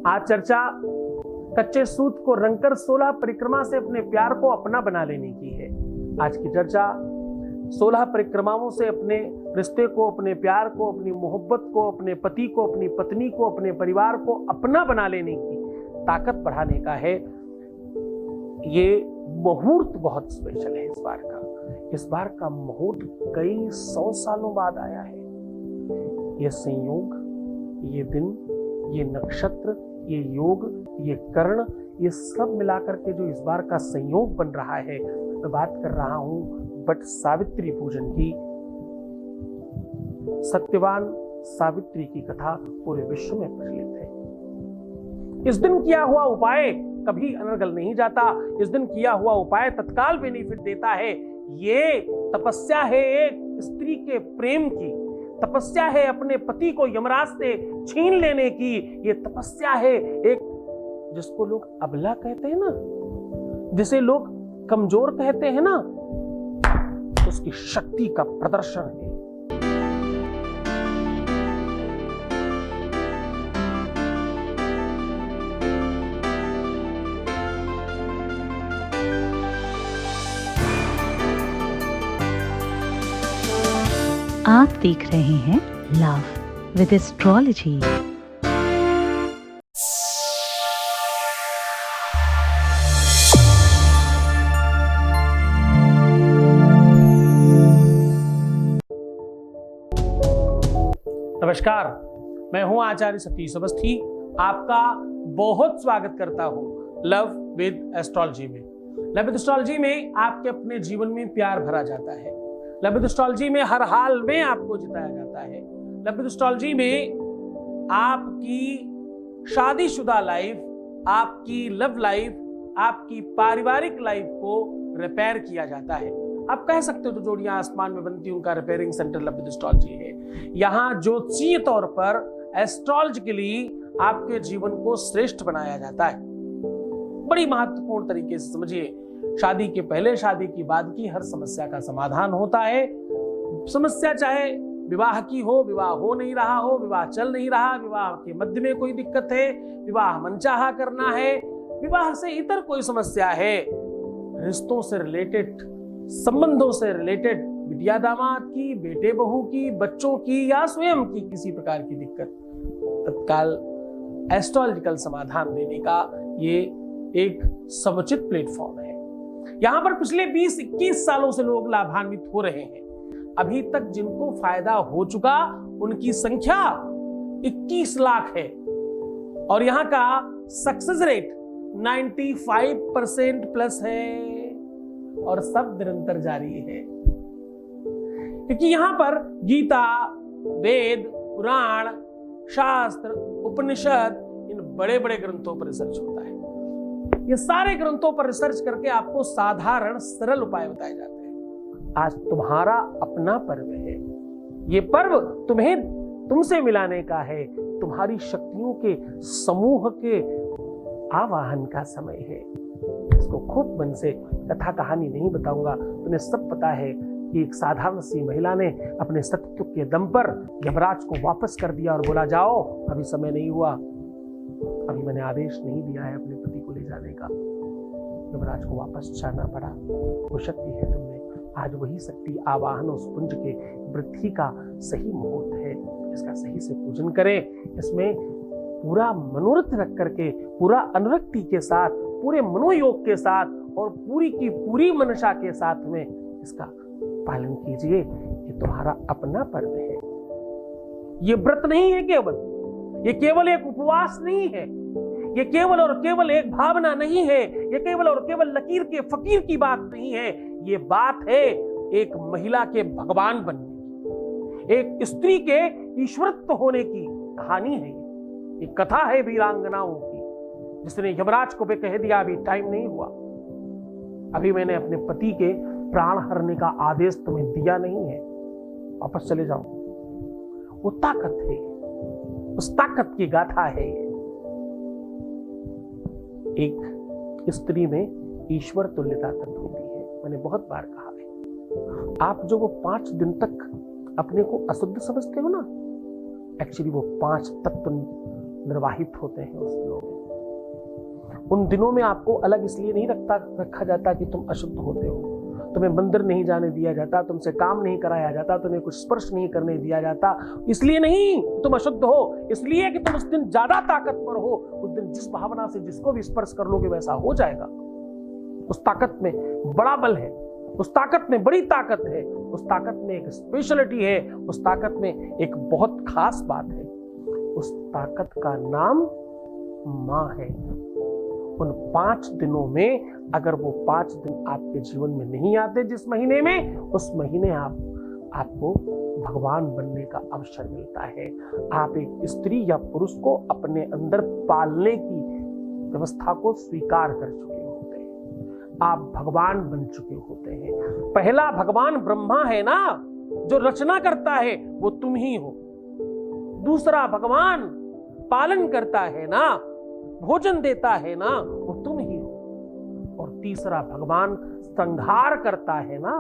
आज चर्चा कच्चे सूत को रंगकर 16 परिक्रमा से अपने प्यार को अपना बना लेने की है। आज की चर्चा 16 परिक्रमाओं से अपने रिश्ते को, अपने प्यार को, अपनी मोहब्बत को, अपने पति को, अपनी पत्नी को, अपने परिवार को अपना बना लेने की ताकत बढ़ाने का है। ये मुहूर्त बहुत स्पेशल है इस बार का मुहूर्त कई 100 सालों बाद आया है। ये संयोग, ये दिन, ये नक्षत्र, ये योग, ये कर्ण, ये सब मिलाकर के जो इस बार का संयोग बन रहा है, मैं बात कर रहा हूं बट सावित्री पूजन की। सत्यवान सावित्री की कथा पूरे विश्व में प्रचलित है। इस दिन किया हुआ उपाय कभी अनर्गल नहीं जाता। इस दिन किया हुआ उपाय तत्काल बेनिफिट देता है। ये तपस्या है एक स्त्री के प्रेम की, तपस्या है अपने पति को यमराज से छीन लेने की। ये तपस्या है एक, जिसको लोग अबला कहते हैं ना, जिसे लोग कमजोर कहते हैं ना, उसकी शक्ति का प्रदर्शन है। आप देख रहे हैं लव विद एस्ट्रोलॉजी। नमस्कार, मैं हूं आचार्य सतीश अवस्थी। आपका बहुत स्वागत करता हूं लव विद एस्ट्रोलॉजी में। लव विद एस्ट्रोलॉजी में आपके अपने जीवन में प्यार भरा जाता है। लव विद एस्ट्रोलॉजी में हर हाल में आपको जिताया जाता है। लव विद एस्ट्रोलॉजी में आपकी शादीशुदा लाइफ, आपकी लव लाइफ, आपकी पारिवारिक लाइफ को रिपेयर किया जाता है। आप कह सकते हो तो जोड़ियां आसमान में बनती, उनका repairing centre love with astrology है। यहाँ ज्योतिषीय तौर पर एस्ट्रोलॉजिकली आपके जीवन को श्रेष्ठ बनाया जाता है। बड़ी महत्वपूर्ण तरीके से समझिए। शादी के पहले, शादी के बाद की हर समस्या का समाधान होता है। समस्या चाहे विवाह की हो, विवाह हो नहीं रहा हो, विवाह चल नहीं रहा, विवाह के मध्य में कोई दिक्कत है, विवाह मनचाहा करना है, विवाह से इतर कोई समस्या है, रिश्तों से रिलेटेड, संबंधों से रिलेटेड, बिटिया दामाद की, बेटे बहू की, बच्चों की या स्वयं की किसी प्रकार की दिक्कत, तत्काल एस्ट्रोलॉजिकल समाधान देने का ये एक समुचित प्लेटफॉर्म है। यहां पर पिछले 20-21 सालों से लोग लाभान्वित हो रहे हैं। अभी तक जिनको फायदा हो चुका उनकी संख्या 21 लाख है और यहां का सक्सेस रेट 95% प्लस है और सब निरंतर जारी है। क्योंकि यहां पर गीता, वेद, पुराण, शास्त्र, उपनिषद, इन बड़े बड़े ग्रंथों पर रिसर्च होता है। ये सारे ग्रंथों पर रिसर्च करके आपको साधारण सरल उपाय बताए जाते हैं। आज तुम्हारा अपना पर्व है। ये पर्व तुमसे मिलाने का है, तुम्हारी शक्तियों के समूह के आवाहन का समय है। इसको खूब मन से, कथा कहानी नहीं बताऊंगा, तुम्हें सब पता है कि एक साधारण सी महिला ने अपने सत्य के दम पर यमराज को वापस कर दिया और बोला, जाओ, अभी समय नहीं हुआ, अभी मैंने आदेश नहीं दिया है अपने पति को ले जाने का। यमराज को वापस जाना पड़ा। वो शक्ति है तुमने। आज वही शक्ति आवाहन उस पुंज के वृद्धि का सही मुहूर्त है। इसका सही से पूजन करें। इसमें पूरा मनोरथ रख करके, पूरा अनुरक्ति के साथ, पूरे मनोयोग के साथ और पूरी की पूरी मनसा के साथ में इसका पालन कीजिए। ये तुम्हारा अपना पर्व है। ये व्रत नहीं है केवल, ये केवल एक उपवास नहीं है, ये केवल और केवल एक भावना नहीं है, ये केवल और केवल लकीर के फकीर की बात नहीं है। ये बात है एक महिला के भगवान बनने की, एक स्त्री के ईश्वरत्व होने की कहानी है। ये कथा है वीरांगनाओं की, जिसने यमराज को भी कह दिया, अभी टाइम नहीं हुआ, अभी मैंने अपने पति के प्राण हरने का आदेश तुम्हें दिया नहीं है, वापस चले जाओ। वो ताकत है, उस ताकत की गाथा है। एक स्त्री में ईश्वर तुल्य ताकत होती है। मैंने बहुत बार कहा है, आप जो वो 5 दिन तक अपने को अशुद्ध समझते हो ना, एक्चुअली वो 5 तत्व निर्वाहित होते हैं उस दिनों में। उन दिनों में आपको अलग इसलिए नहीं रखा जाता कि तुम अशुद्ध होते हो, तुम्हें मंदिर नहीं जाने दिया जाता, तुमसे काम नहीं कराया जाता, तुम्हें कुछ स्पर्श नहीं करने दिया जाता, इसलिए नहीं तुम अशुद्ध हो, इसलिए कि तुम उस दिन ज्यादा ताकतवर हो। उस दिन जिस भावना से जिसको भी स्पर्श कर लोगे वैसा हो जाएगा। उस ताकत में बड़ा बल है, उस ताकत में बड़ी ताकत है, उस ताकत में एक स्पेशलिटी है, उस ताकत में एक बहुत खास बात है। उस ताकत का नाम मां है। उन 5 दिनों में अगर वो 5 दिन आपके जीवन में नहीं आते जिस महीने में, उस महीने आपको भगवान बनने का अवसर मिलता है। आप एक स्त्री या पुरुष को अपने अंदर पालने की व्यवस्था को स्वीकार कर चुके होते हैं। आप भगवान बन चुके होते हैं। पहला भगवान ब्रह्मा है ना, जो रचना करता है वो तुम ही हो। दूसरा भगवान पालन करता है ना, भोजन देता है ना, वो तुम ही हो। और तीसरा भगवान संहार करता है ना,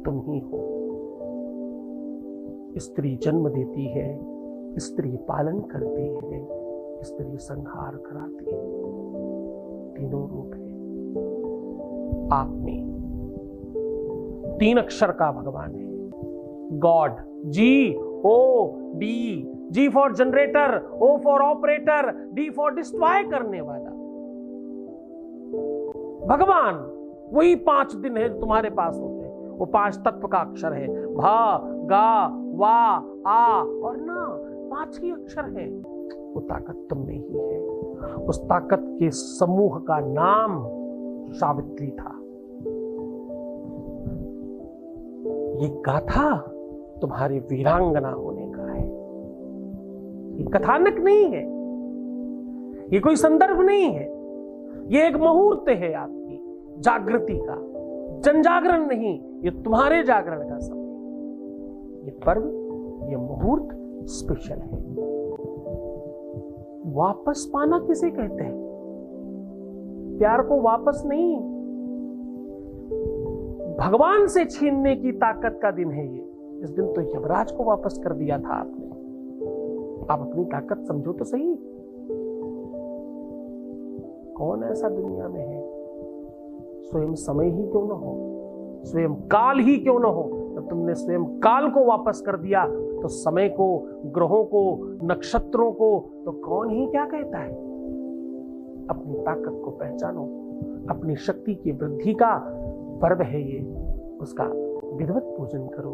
तुम ही हो। स्त्री जन्म देती है, स्त्री पालन करती है, स्त्री संहार कराती है। तीनों रूप है आप में। 3 अक्षर का भगवान है, God. GOD, G for generator, O for operator, D for destroy करने वाला भगवान। वही 5 दिन है जो तुम्हारे पास होते हैं। वो 5 तत्व का अक्षर है, भा, गा, वा, आ और ना। 5 ही अक्षर है। वो ताकत तुम में ही है। उस ताकत के समूह का नाम सावित्री था। ये गाथा तुम्हारी वीरांगना होने का है। ये कथानक नहीं है, ये कोई संदर्भ नहीं है, ये एक मुहूर्त है आपकी जागृति का। जनजागरण नहीं, ये तुम्हारे जागरण का समय। ये पर्व, ये मुहूर्त स्पेशल है। वापस पाना किसे कहते हैं? प्यार को वापस नहीं, भगवान से छीनने की ताकत का दिन है ये। इस दिन तो यमराज को वापस कर दिया था आपने। आप अपनी ताकत समझो तो सही। कौन ऐसा दुनिया में है, स्वयं समय ही क्यों ना हो, स्वयं काल ही क्यों ना हो, जब तुमने स्वयं काल को वापस कर दिया तो समय को, ग्रहों को, नक्षत्रों को तो कौन ही क्या कहता है। अपनी ताकत को पहचानो। अपनी शक्ति की वृद्धि का पर्व है ये, उसका विधिवत पूजन करो,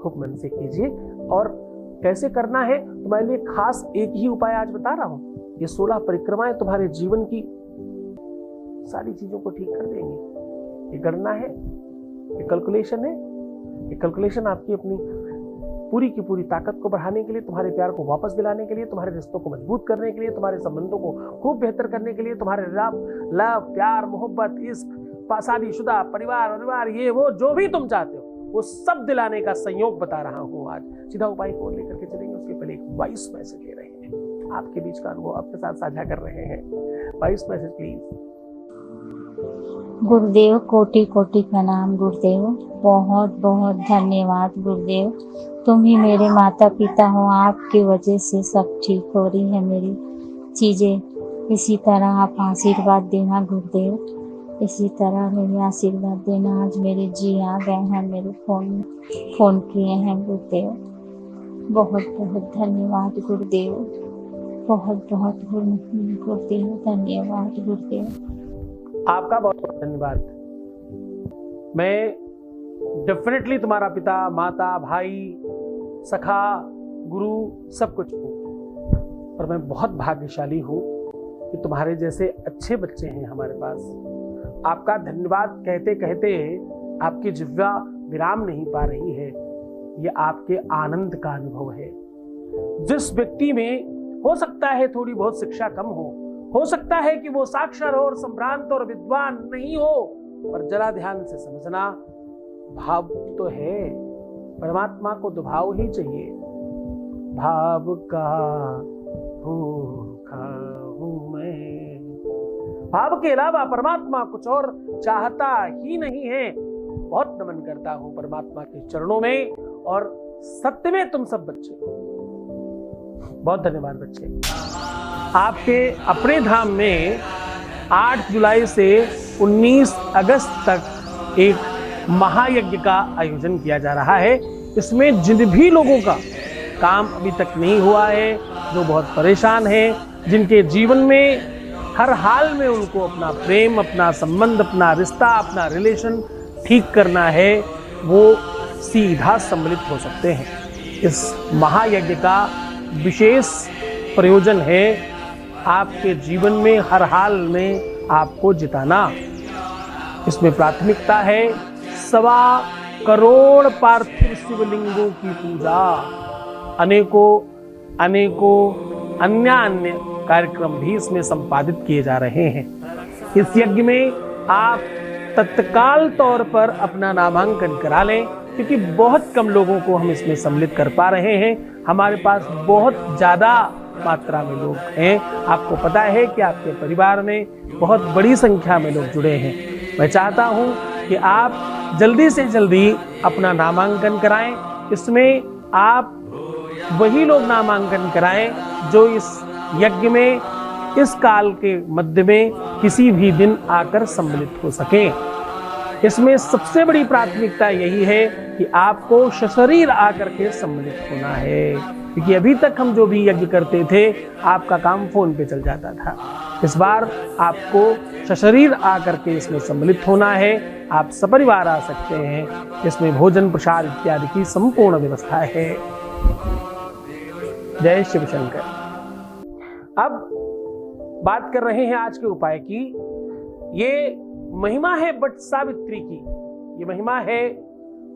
खूब मन से कीजिए। और कैसे करना है तुम्हारे लिए खास एक ही उपाय आज बता रहा हूं। ये 16 परिक्रमाएं तुम्हारे जीवन की सारी चीजों को ठीक कर देंगे। ये गणना है, ये कैलकुलेशन है। ये कैलकुलेशन आपकी अपनी पूरी की पूरी ताकत को बढ़ाने के लिए, तुम्हारे प्यार को वापस दिलाने के लिए, तुम्हारे रिश्तों को मजबूत करने के लिए, तुम्हारे संबंधों को खूब बेहतर करने के लिए, तुम्हारे लव, प्यार, मोहब्बत, इश्क, शादीशुदा, परिवार, ये वो जो भी तुम चाहते हो वो सब दिलाने का संयोग बता रहा हूं आज। सीधा उपाय को लेकर के चलेंगे। उसके पहले एक वॉइस मैसेज ले रहे हैं, आपके बीच का अनुभव आपके साथ साझा कर रहे हैं। Voice message please. गुरुदेव, कोटि कोटि प्रणाम गुरुदेव। बहुत बहुत धन्यवाद गुरुदेव। तुम ही मेरे माता पिता हो, आपकी वजह से सब ठीक हो रही है मेरी चीज़ें। इसी तरह आप आशीर्वाद देना गुरुदेव, इसी तरह मेरे आशीर्वाद देना। आज मेरे जी आ गए हैं, मेरे फ़ोन किए हैं गुरुदेव। बहुत बहुत धन्यवाद गुरुदेव, बहुत बहुत गुरुदेव, धन्यवाद गुरुदेव। आपका बहुत बहुत धन्यवाद। मैं डेफिनेटली तुम्हारा पिता, माता, भाई, सखा, गुरु सब कुछ हूँ, और मैं बहुत भाग्यशाली हूँ कि तुम्हारे जैसे अच्छे बच्चे हैं हमारे पास। आपका धन्यवाद कहते कहते आपकी जिह्वा विराम नहीं पा रही है। ये आपके आनंद का अनुभव है। जिस व्यक्ति में हो सकता है थोड़ी बहुत शिक्षा कम हो सकता है कि वो साक्षर हो और संभ्रांत और विद्वान नहीं हो, पर जरा ध्यान से समझना, भाव तो है, परमात्मा को तो भाव ही चाहिए। भाव का भूखा हूं मैं, भाव के अलावा परमात्मा कुछ और चाहता ही नहीं है। बहुत नमन करता हूं परमात्मा के चरणों में, और सत्य में तुम सब बच्चे बहुत धन्यवाद बच्चे। आपके अपने धाम में 8 जुलाई से 19 अगस्त तक एक महायज्ञ का आयोजन किया जा रहा है। इसमें जिन भी लोगों का काम अभी तक नहीं हुआ है, जो बहुत परेशान हैं, जिनके जीवन में हर हाल में उनको अपना प्रेम, अपना संबंध, अपना रिश्ता, अपना रिलेशन ठीक करना है, वो सीधा सम्मिलित हो सकते हैं। इस महायज्ञ का विशेष प्रयोजन है आपके जीवन में हर हाल में आपको जिताना। इसमें प्राथमिकता है 1.25 करोड़ पार्थिव शिवलिंगों की पूजा, अनेकों अन्य कार्यक्रम भी इसमें संपादित किए जा रहे हैं। इस यज्ञ में आप तत्काल तौर पर अपना नामांकन करा लें, क्योंकि बहुत कम लोगों को हम इसमें सम्मिलित कर पा रहे हैं। हमारे पास बहुत ज़्यादा मात्रा में लोग हैं। आपको पता है कि आपके परिवार में बहुत बड़ी संख्या में लोग जुड़े हैं। मैं चाहता हूं कि आप जल्दी से जल्दी अपना नामांकन कराएं। इसमें आप वही लोग नामांकन कराएं जो इस यज्ञ में इस काल के मध्य में किसी भी दिन आकर सम्मिलित हो सकें। इसमें सबसे बड़ी प्राथमिकता यही है कि आपको सशरीर आकर के सम्मिलित होना है, क्योंकि अभी तक हम जो भी यज्ञ करते थे आपका काम फोन पे चल जाता था। इस बार आपको सशरीर आकर के इसमें सम्मिलित होना है। आप सपरिवार आ सकते हैं। इसमें भोजन प्रसाद इत्यादि की संपूर्ण व्यवस्था है। जय शिव शंकर। अब बात कर रहे हैं आज के उपाय की। ये महिमा है बट सावित्री की, ये महिमा है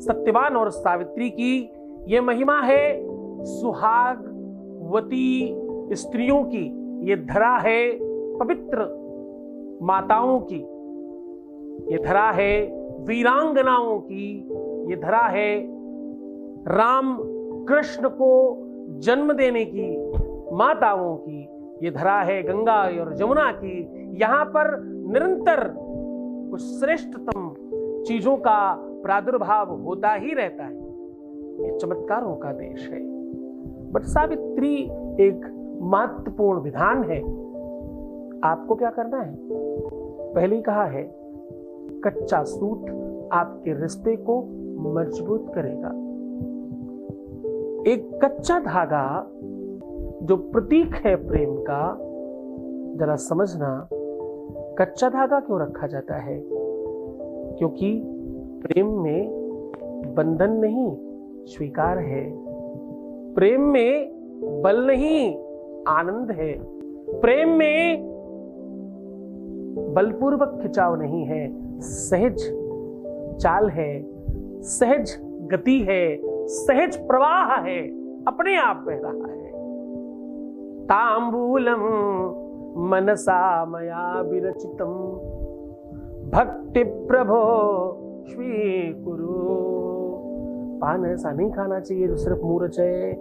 सत्यवान और सावित्री की, ये महिमा है सुहागवती स्त्रियों की, ये धरा है पवित्र माताओं की, ये धरा है वीरांगनाओं की, ये धरा है राम कृष्ण को जन्म देने की माताओं की, ये धरा है गंगा और जमुना की। यहाँ पर निरंतर कुछ श्रेष्ठतम चीजों का प्रादुर्भाव होता ही रहता है। ये चमत्कारों का देश है। बट सावित्री एक महत्वपूर्ण विधान है। आपको क्या करना है? पहले ही कहा है, कच्चा सूत आपके रिश्ते को मजबूत करेगा। एक कच्चा धागा जो प्रतीक है प्रेम का, जरा समझना, कच्चा धागा क्यों रखा जाता है? क्योंकि प्रेम में बंधन नहीं, स्वीकार है। प्रेम में बल नहीं, आनंद है। प्रेम में बलपूर्वक खिंचाव नहीं है, सहज चाल है, सहज गति है, सहज प्रवाह है, अपने आप बह रहा है। तांबूलम मनसा मया विरचितम भक्ति प्रभो स्वीकुरु। पान ऐसा नहीं खाना चाहिए जो सिर्फ मुंह रचे।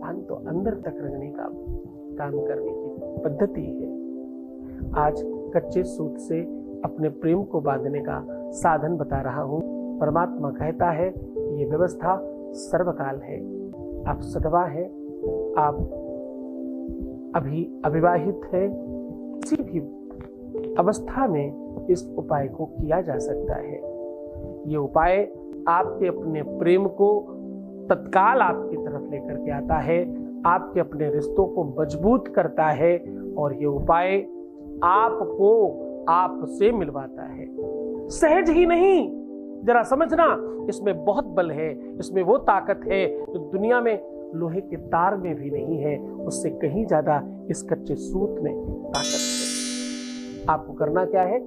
पान तो अंदर तक रखने का काम करने की पद्धति है। आज कच्चे सूत से अपने प्रेम को बांधने का साधन बता रहा हूं। परमात्मा कहता है कि ये व्यवस्था सर्वकाल है। आप सधवा है, आप अभी अविवाहित है, किसी भी अवस्था में इस उपाय को किया जा सकता है। ये उपाय आपके अपने प्रेम को तत्काल आपकी तरफ लेकर के आता है, आपके अपने रिश्तों को मजबूत करता है, और ये उपाय आपको आपसे मिलवाता है। सहज ही नहीं, जरा समझना, इसमें बहुत बल है, इसमें वो ताकत है जो दुनिया में लोहे के तार में भी नहीं है, उससे कहीं ज्यादा इस कच्चे सूत में ताकत है। आपको करना क्या है?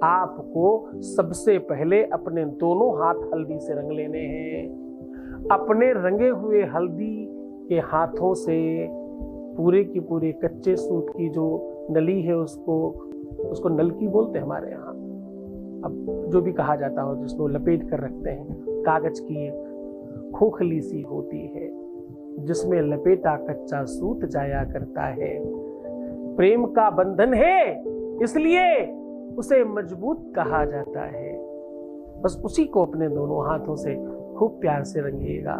आपको सबसे पहले अपने दोनों हाथ हल्दी से रंग लेने हैं। अपने रंगे हुए हल्दी के हाथों से पूरे की पूरे कच्चे सूत की जो नली है उसको नलकी बोलते हैं हमारे यहाँ, अब जो भी कहा जाता हो, जिसको लपेट कर रखते हैं, कागज की खोखली सी होती है जिसमें लपेटा कच्चा सूत जाया करता है। प्रेम का बंधन है, इसलिए उसे मजबूत कहा जाता है। बस उसी को अपने दोनों हाथों से खूब प्यार से रंगिएगा।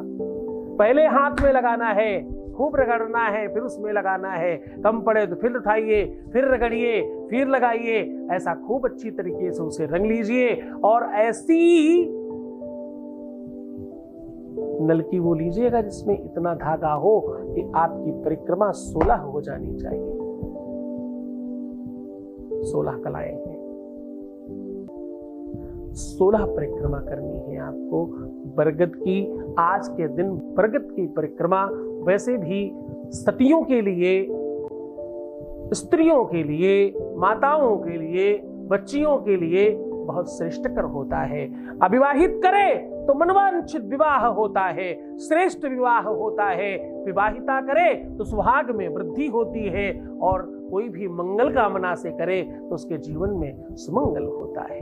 पहले हाथ में लगाना है खूब रगड़ना है, फिर उसमें लगाना है, कम पड़े तो फिर उठाइए, फिर रगड़िए, फिर लगाइए, ऐसा खूब अच्छी तरीके से उसे रंग लीजिए। और ऐसी नलकी वो लीजिएगा जिसमें इतना धागा हो कि आपकी परिक्रमा 16 हो जानी चाहिए। 16 कलाएं हैं, 16 परिक्रमा करनी है आपको बरगद की। आज के दिन बरगद की परिक्रमा वैसे भी सतियों के लिए, स्त्रियों के लिए, माताओं के लिए, बच्चियों के लिए बहुत श्रेष्ठकर होता है। अविवाहित करे तो मनवांछित विवाह होता है, श्रेष्ठ विवाह होता है। विवाहिता करे तो सुहाग में वृद्धि होती है, और कोई भी मंगल कामना से करे तो उसके जीवन में सुमंगल होता है।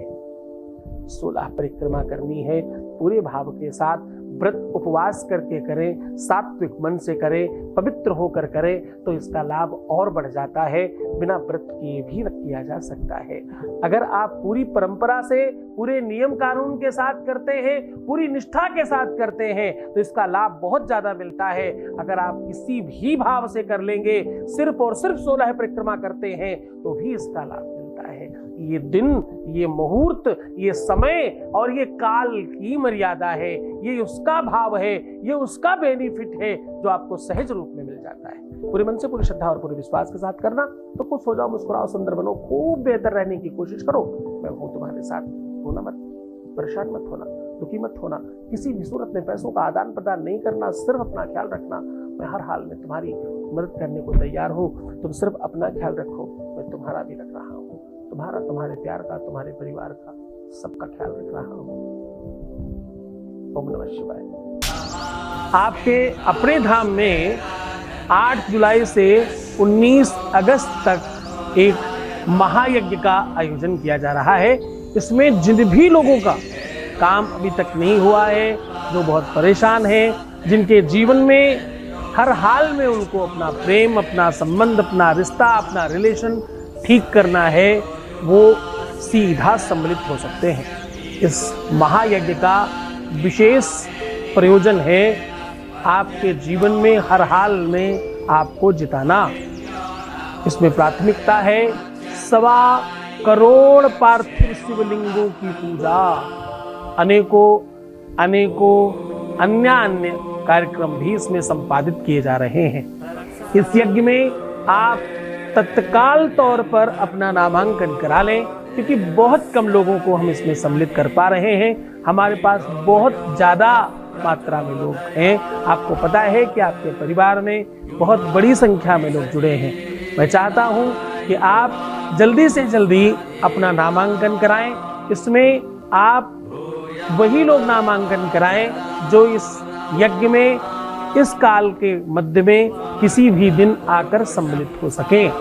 16 परिक्रमा करनी है, पूरे भाव के साथ व्रत उपवास करके करें, सात्विक मन से करें, पवित्र होकर करें तो इसका लाभ और बढ़ जाता है। बिना व्रत किए भी किया जा सकता है। अगर आप पूरी परंपरा से, पूरे नियम कानून के साथ करते हैं, पूरी निष्ठा के साथ करते हैं तो इसका लाभ बहुत ज्यादा मिलता है। अगर आप किसी भी भाव से कर लेंगे, सिर्फ और सिर्फ 16 परिक्रमा करते हैं तो भी इसका लाभ मिलता है। ये दिन, ये मुहूर्त, ये समय और ये काल की मर्यादा है, ये उसका भाव है, ये उसका बेनिफिट है जो आपको सहज रूप में मिल जाता है। पूरे मन से, पूरी श्रद्धा और पूरे विश्वास के साथ करना। तो खुश हो जाओ, मुस्कुराओ, सुंदर बनो, खूब बेहतर रहने की कोशिश करो। मैं हूं तुम्हारे साथ। रोना मत, परेशान मत होना, दुखी मत होना, किसी भी सूरत में पैसों का आदान प्रदान नहीं करना, सिर्फ अपना ख्याल रखना। मैं हर हाल में तुम्हारी मदद करने को तैयार हूँ। तुम सिर्फ अपना ख्याल रखो, मैं तुम्हारा भी रख रहा हूँ। तुम्हारा, तुम्हारे प्यार का, तुम्हारे परिवार का, सबका ख्याल रख रहा हूँ। ओम नमः शिवाय। आपके अपने धाम में 8 जुलाई से 19 अगस्त तक एक महायज्ञ का आयोजन किया जा रहा है। इसमें जिन भी लोगों का काम अभी तक नहीं हुआ है, जो बहुत परेशान हैं, जिनके जीवन में हर हाल में उनको अपना प्रेम, अपना संबंध, अपना रिश्ता, अपना रिलेशन ठीक करना है, वो सीधा सम्मिलित हो सकते हैं। इस महायज्ञ का विशेष प्रयोजन है आपके जीवन में हर हाल में आपको जिताना। इसमें प्राथमिकता है 1.25 करोड़ पार्थिव शिवलिंगों की पूजा। अनेकों अन्य कार्यक्रम भी इसमें संपादित किए जा रहे हैं। इस यज्ञ में आप तत्काल तौर पर अपना नामांकन करा लें, क्योंकि बहुत कम लोगों को हम इसमें सम्मिलित कर पा रहे हैं। हमारे पास बहुत ज़्यादा मात्रा में लोग हैं। आपको पता है कि आपके परिवार में बहुत बड़ी संख्या में लोग जुड़े हैं। मैं चाहता हूं कि आप जल्दी से जल्दी अपना नामांकन कराएं। इसमें आप वही लोग नामांकन कराएं जो इस यज्ञ में, इस काल के मध्य में किसी भी दिन आकर सम्मिलित हो सकें।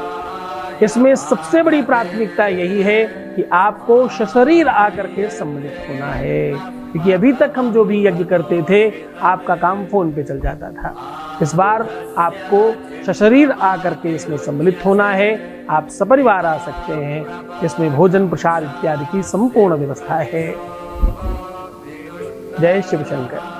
इसमें सबसे बड़ी प्राथमिकता यही है कि आपको सशरीर आकर के सम्मिलित होना है, क्योंकि अभी तक हम जो भी यज्ञ करते थे आपका काम फोन पे चल जाता था। इस बार आपको सशरीर आकर के इसमें सम्मिलित होना है। आप सपरिवार आ सकते हैं। इसमें भोजन, प्रसाद इत्यादि की संपूर्ण व्यवस्था है। जय शिव शंकर।